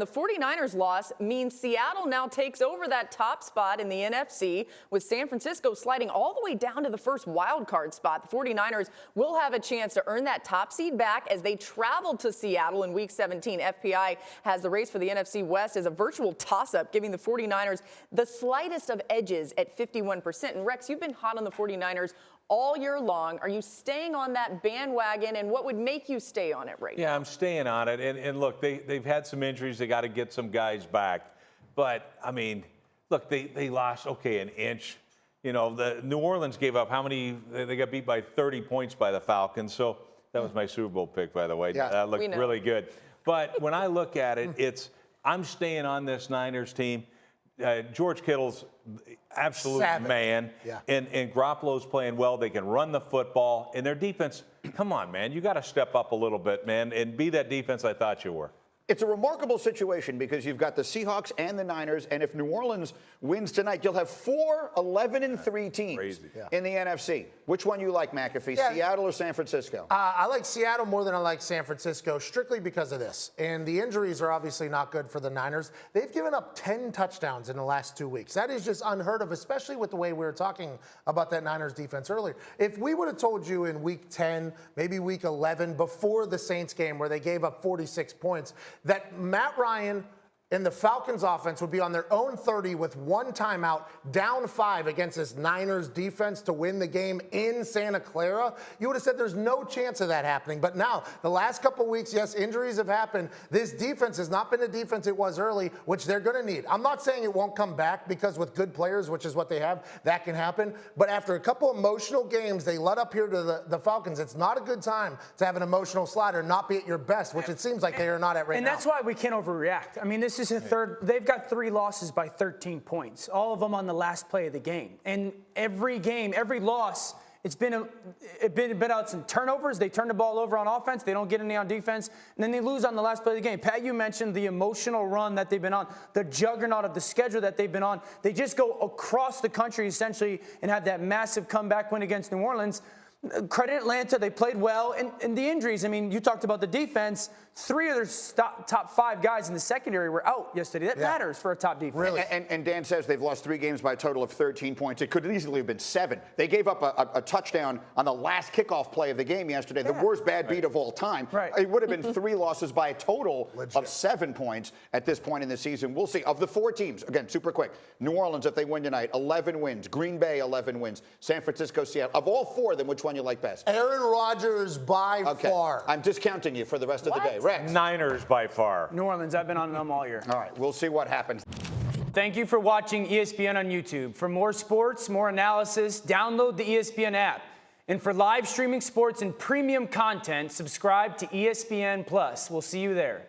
The 49ers loss means Seattle now takes over that top spot in the NFC, with San Francisco sliding all the way down to the first wild card spot. The 49ers will have a chance to earn that top seed back as they travel to Seattle in Week 17. FPI has the race for the NFC West as a virtual toss-up, giving the 49ers the slightest of edges at 51%. And Rex, you've been hot on the 49ers all year long. Are you staying on that bandwagon, and what would make you stay on it right now? Yeah, I'm staying on it. And look, they've had some injuries. They got to get some guys back. But, I mean, look, they lost, okay, an inch. You know, the New Orleans gave up how many? They got beat by 30 points by the Falcons. So that was my Super Bowl pick, by the way. Yeah, that looked really good. But when I look at it, I'm staying on this Niners team. George Kittle's absolute man, and Garoppolo's playing well. They can run the football, and their defense, come on, man, you got to step up a little bit, man, and be that defense I thought you were. It's a remarkable situation because you've got the Seahawks and the Niners, and if New Orleans wins tonight, you'll have 4 11-3 teams in the NFC. Which one you like, McAfee, Seattle or San Francisco? I like Seattle more than I like San Francisco, strictly because of this. And the injuries are obviously not good for the Niners. They've given up 10 touchdowns in the last 2 weeks. That is just unheard of, especially with the way we were talking about that Niners defense earlier. If we would have told you in Week 10, maybe Week 11, before the Saints game where they gave up 46 points, that Matt Ryan and the Falcons offense would be on their own 30 with one timeout, down 5 against this Niners defense to win the game in Santa Clara, you would have said there's no chance of that happening. But now, the last couple of weeks, yes, injuries have happened. This defense has not been the defense it was early, which they're going to need. I'm not saying it won't come back, because with good players, which is what they have, that can happen. But after a couple emotional games, they led up here to the Falcons. It's not a good time to have an emotional slide or not be at your best, which it seems like they are not at right now. And that's why we can't overreact. I mean, this is a third. They've got 3 losses by 13 points, all of them on the last play of the game. And every game, every loss, it's been out some turnovers. They turn the ball over on offense. They don't get any on defense. And then they lose on the last play of the game. Pat, you mentioned the emotional run that they've been on, the juggernaut of the schedule that they've been on. They just go across the country, essentially, and have that massive comeback win against New Orleans. Credit Atlanta, they played well. And the injuries, I mean, you talked about the defense. 3 of their top 5 guys in the secondary were out yesterday. That matters for a top defense. Really? And Dan says they've lost 3 games by a total of 13 points. It could easily have been 7. They gave up a touchdown on the last kickoff play of the game yesterday, the worst bad beat of all time. It would have been 3 losses by a total of 7 points at this point in the season. We'll see. Of the 4 teams, again, super quick, New Orleans, if they win tonight, 11 wins. Green Bay, 11 wins. San Francisco, Seattle. Of all 4 of them, which one you like best? Aaron Rodgers by far. I'm discounting you for the rest of the day. Rex? Niners by far. New Orleans, I've been on them all year. All right, we'll see what happens. Thank you for watching ESPN on YouTube. For more sports, more analysis, download the ESPN app. And for live streaming sports and premium content, subscribe to ESPN Plus. We'll see you there.